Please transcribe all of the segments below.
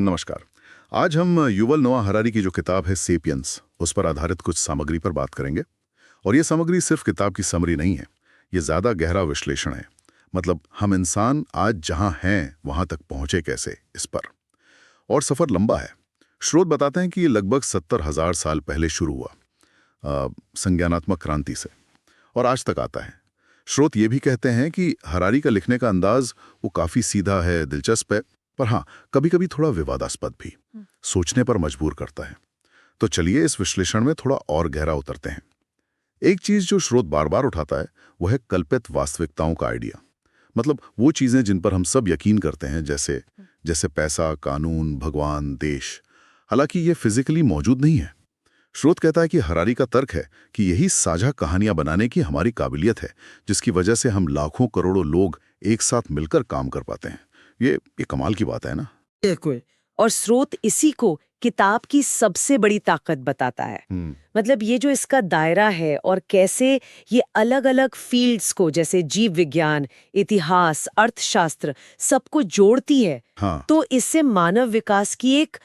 नमस्कार। आज हम युवल नोआ हरारी की जो किताब है सेपियंस, उस पर आधारित कुछ सामग्री पर बात करेंगे। और ये सामग्री सिर्फ किताब की समरी नहीं है, ये ज़्यादा गहरा विश्लेषण है। मतलब हम इंसान आज जहाँ हैं वहाँ तक पहुँचे कैसे, इस पर। और सफ़र लंबा है। स्रोत बताते हैं कि ये लगभग 70,000 साल पहले शुरू हुआ संज्ञानात्मक क्रांति से, और आज तक आता है। स्रोत ये भी कहते हैं कि हरारी का लिखने का अंदाज वो काफ़ी सीधा है, दिलचस्प है, पर हाँ, कभी कभी थोड़ा विवादास्पद भी, सोचने पर मजबूर करता है। तो चलिए इस विश्लेषण में थोड़ा और गहरा उतरते हैं। एक चीज जो स्रोत बार बार उठाता है वो है कल्पित वास्तविकताओं का आइडिया। मतलब वो चीजें जिन पर हम सब यकीन करते हैं, जैसे जैसे पैसा, कानून, भगवान, देश। हालांकि ये फिजिकली मौजूद नहीं है। स्रोत कहता है कि हरारी का तर्क है कि यही साझा कहानियां बनाने की हमारी काबिलियत है, जिसकी वजह से हम लाखों करोड़ों लोग एक साथ मिलकर काम कर पाते हैं। ये कमाल की बात है ना। बिल्कुल। और स्रोत इसी को किताब की सबसे बड़ी ताकत बताता है। मतलब ये जो इसका दायरा है और कैसे ये अलग अलग फील्ड्स को, जैसे जीव विज्ञान, इतिहास, अर्थशास्त्र, सबको जोड़ती है। हाँ। तो इससे मानव विकास की एक,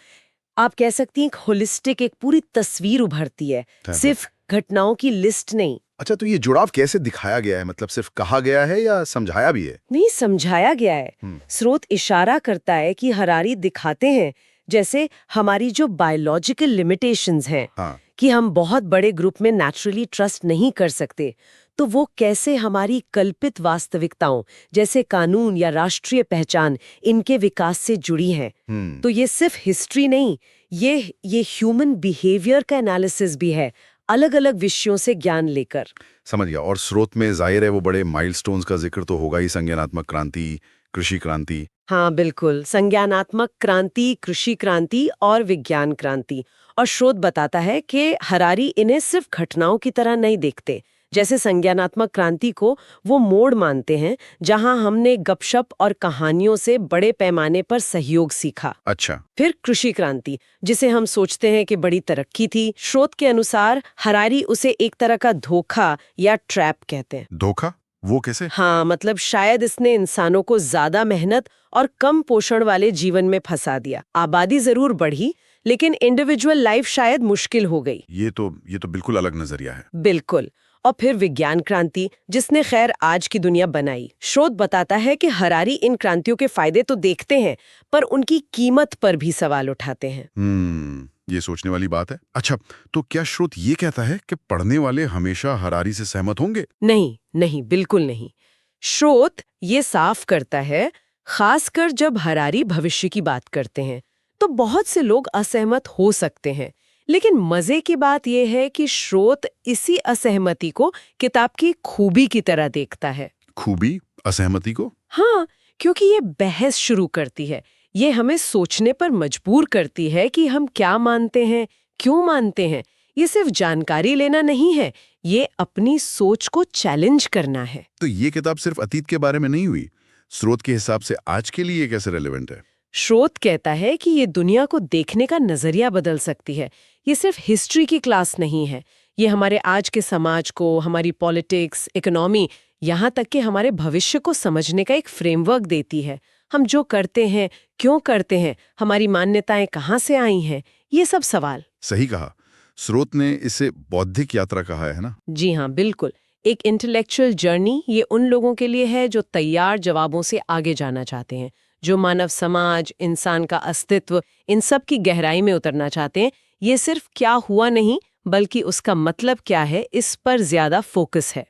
आप कह सकती हैं, एक होलिस्टिक, एक पूरी तस्वीर उभरती है, सिर्फ घटनाओं की लिस्ट नहीं। अच्छा, तो ये जुड़ाव कैसे दिखाया गया है? मतलब सिर्फ कहा गया है या समझाया भी है? नहीं, समझाया गया है। स्रोत इशारा करता है कि हरारी दिखाते हैं जैसे हमारी जो बायोलॉजिकल लिमिटेशंस हैं, हाँ। कि हम बहुत बड़े ग्रुप में नेचुरली ट्रस्ट नहीं कर सकते, तो वो कैसे हमारी कल्पित वास्तविकताओं जैसे कानून या राष्ट्रीय पहचान इनके विकास से जुड़ी हैं। तो ये सिर्फ हिस्ट्री नहीं, ये ह्यूमन बिहेवियर का एनालिसिस भी है, अलग अलग विषयों से ज्ञान लेकर। समझ गया। और स्रोत में जाहिर है वो बड़े माइलस्टोन्स का जिक्र तो होगा ही, संज्ञानात्मक क्रांति, कृषि क्रांति। हाँ बिल्कुल, संज्ञानात्मक क्रांति, कृषि क्रांति और विज्ञान क्रांति। और स्रोत बताता है कि हरारी इन्हें सिर्फ घटनाओं की तरह नहीं देखते। जैसे संज्ञानात्मक क्रांति को वो मोड़ मानते हैं जहां हमने गपशप और कहानियों से बड़े पैमाने पर सहयोग सीखा। अच्छा। फिर कृषि क्रांति, जिसे हम सोचते हैं कि बड़ी तरक्की थी, स्रोत के अनुसार हरारी उसे एक तरह का धोखा या ट्रैप कहते हैं। धोखा? वो कैसे? हाँ, मतलब शायद इसने इंसानों को ज्यादा मेहनत और कम पोषण वाले जीवन में फंसा दिया। आबादी जरूर बढ़ी, लेकिन इंडिविजुअल लाइफ शायद मुश्किल हो गई। ये तो बिल्कुल अलग नजरिया है। बिल्कुल। और फिर विज्ञान क्रांति, जिसने खैर आज की दुनिया बनाई। स्रोत बताता है कि हरारी इन क्रांतियों के फायदे तो देखते हैं, पर उनकी कीमत पर भी सवाल उठाते हैं। ये सोचने वाली बात है। अच्छा, तो क्या स्रोत ये कहता है कि पढ़ने वाले हमेशा हरारी से सहमत होंगे? नहीं नहीं, बिल्कुल नहीं। स्रोत ये साफ करता है, खासकर जब हरारी भविष्य की बात करते हैं तो बहुत से लोग असहमत हो सकते हैं। लेकिन मजे की बात यह है कि स्रोत इसी असहमति को किताब की खूबी की तरह देखता है। खूबी? असहमति को? हाँ, क्योंकि ये बहस शुरू करती है, ये हमें सोचने पर मजबूर करती है कि हम क्या मानते हैं, क्यों मानते हैं। ये सिर्फ जानकारी लेना नहीं है, ये अपनी सोच को चैलेंज करना है। तो ये किताब सिर्फ अतीत के बारे में नहीं हुई, स्रोत के हिसाब से आज के लिए कैसे रेलेवेंट है? स्रोत कहता है कि ये दुनिया को देखने का नजरिया बदल सकती है। ये सिर्फ हिस्ट्री की क्लास नहीं है, ये हमारे आज के समाज को, हमारी पॉलिटिक्स, इकोनॉमी, यहाँ तक कि हमारे भविष्य को समझने का एक फ्रेमवर्क देती है। हम जो करते हैं, क्यों करते हैं, हमारी मान्यताएं कहाँ से आई हैं, ये सब सवाल। सही कहा। स्रोत ने इसे बौद्धिक यात्रा कहा है ना? जी हाँ, बिल्कुल। एक इंटेलेक्चुअल जर्नी ये उन लोगों के लिए है जो तैयार जवाबों से आगे जाना चाहते हैं, जो मानव समाज, इंसान का अस्तित्व, इन सब की गहराई में उतरना चाहते हैं। ये सिर्फ क्या हुआ नहीं, बल्कि उसका मतलब क्या है, इस पर ज्यादा फोकस है।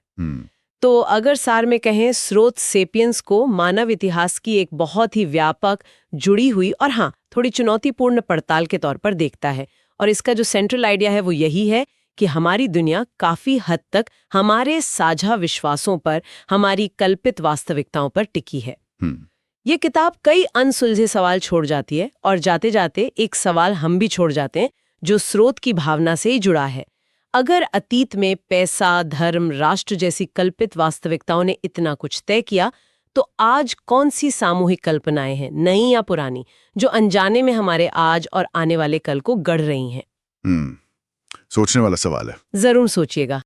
तो अगर सार में कहें, स्रोत सेपियंस को मानव इतिहास की एक बहुत ही व्यापक, जुड़ी हुई और हाँ, थोड़ी चुनौतीपूर्ण पड़ताल के तौर पर देखता है। और इसका जो सेंट्रल आइडिया है वो यही है कि हमारी दुनिया काफी हद तक हमारे साझा विश्वासों पर, हमारी कल्पित वास्तविकताओं पर टिकी है। ये किताब कई अनसुलझे सवाल छोड़ जाती है, और जाते जाते एक सवाल हम भी छोड़ जाते हैं जो स्रोत की भावना से ही जुड़ा है। अगर अतीत में पैसा, धर्म, राष्ट्र जैसी कल्पित वास्तविकताओं ने इतना कुछ तय किया, तो आज कौन सी सामूहिक कल्पनाएं हैं, नई या पुरानी, जो अनजाने में हमारे आज और आने वाले कल को गढ़ रही हैं? सोचने वाला सवाल है। जरूर सोचिएगा।